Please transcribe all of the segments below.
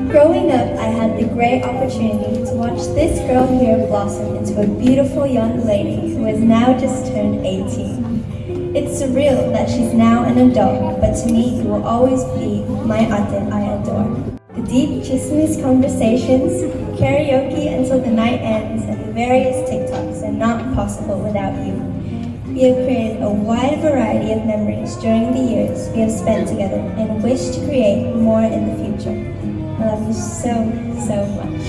Growing up, I had the great opportunity to watch this girl here blossom into a beautiful young lady who has now just turned 18. It's surreal that she's now an adult, but to me, it will always be my ate I adore. The deep chismes conversations, karaoke until the night ends, and the various TikToks are not possible without you. We have created a wide variety of memories during the years we have spent together and wish to create more in the future. I love you so, so much.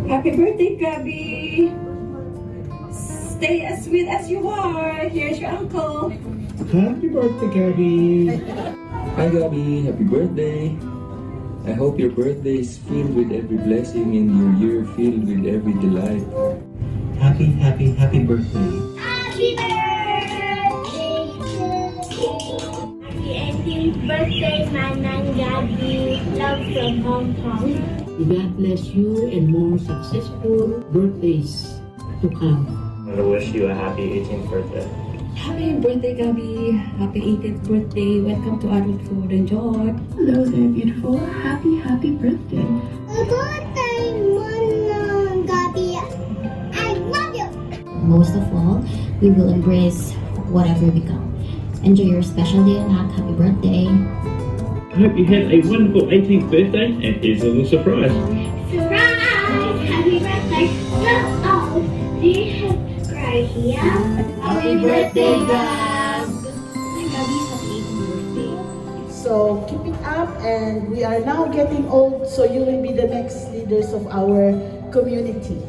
Happy birthday, Gabby! Stay as sweet as you are. Here's your uncle. Happy birthday, Gabby! Hi Gabby, happy birthday! I hope your birthday is filled with every blessing and your year filled with every delight. Happy birthday! Happy birthday to you. Happy 18th birthday, Manang Gabby. Love from Hong Kong. God bless you and more successful birthdays to come. I want to wish you a happy 18th birthday. Happy birthday, Gabby. Happy 18th birthday. Welcome to Adulthood. Enjoy. Hello there, beautiful. Happy birthday. Happy birthday, Manang Gabby. I love you. Most of all, we will embrace whatever we become. Enjoy your special day and happy birthday. I hope you had a wonderful 18th birthday, and here's a little surprise. Surprise! Happy birthday. Oh, do you have right here? Happy birthday, Gab! Gabby's happy 18th birthday. So keep it up, and we are now getting old, so you will be the next leaders of our community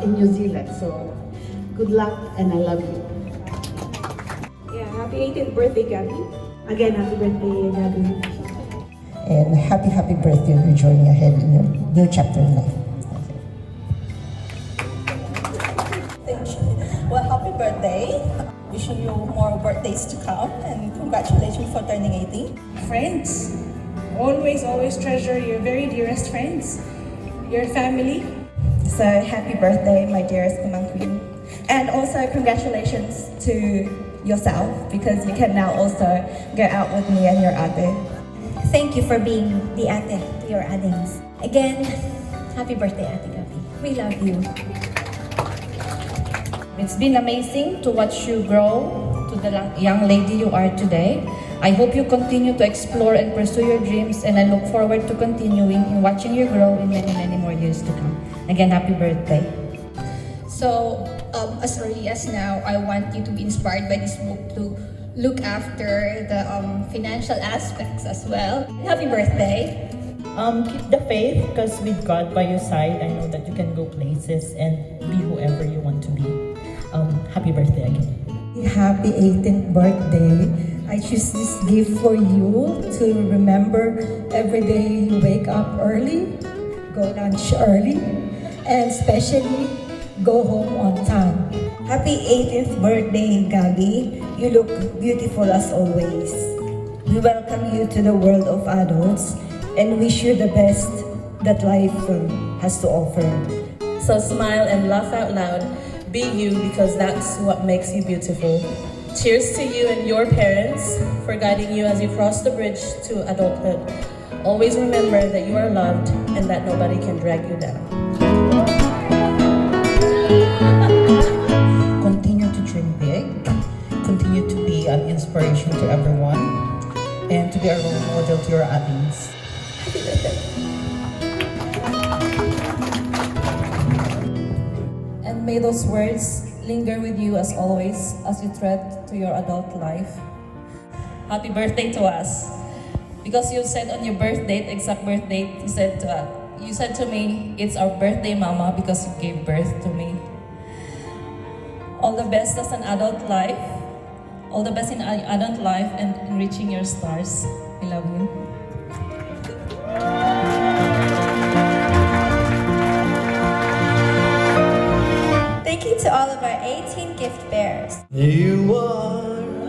in New Zealand. So good luck, and I love you. Yeah, happy 18th birthday, Gabby. Again, happy birthday, Gabby. And happy birthday. We're joining ahead in your new chapter in life. Well, happy birthday. Wishing you more birthdays to come and congratulations for turning 18. Friends, always treasure your very dearest friends, your family. So happy birthday, my dearest Kumang Queen. And also congratulations to yourself because you can now also go out with me and your ate. Thank you for being the ate to your adings. Again, happy birthday, Ate Gabi. We love you. It's been amazing to watch you grow to the young lady you are today. I hope you continue to explore and pursue your dreams, and I look forward to continuing in watching you grow in many more years to come. Again, happy birthday. So, as early as now, I want you to be inspired by this book to look after the financial aspects as well. Happy birthday. Keep the faith, because with God by your side, I know that you can go places and be whoever you want to be. Happy birthday again. Happy 18th birthday. I choose this gift for you to remember every day you wake up early, go lunch early, and especially go home on time. Happy 18th birthday, Gabi. You look beautiful as always. We welcome you to the world of adults and wish you the best that life has to offer. So smile and laugh out loud. Be you, because that's what makes you beautiful. Cheers to you and your parents for guiding you as you cross the bridge to adulthood. Always remember that you are loved and that nobody can drag you down. Continue to dream big. Continue to be an inspiration to everyone and to be a role model to your adults. And may those words linger with you as always as you tread to your adult life. Happy birthday to us. Because you said on your birth date, exact birth date, you said to me, it's our birthday, Mama, because you gave birth to me. All the best as an adult life. All the best in adult life and in reaching your stars. I love you. Thank you to all of our 18 gift bearers. You are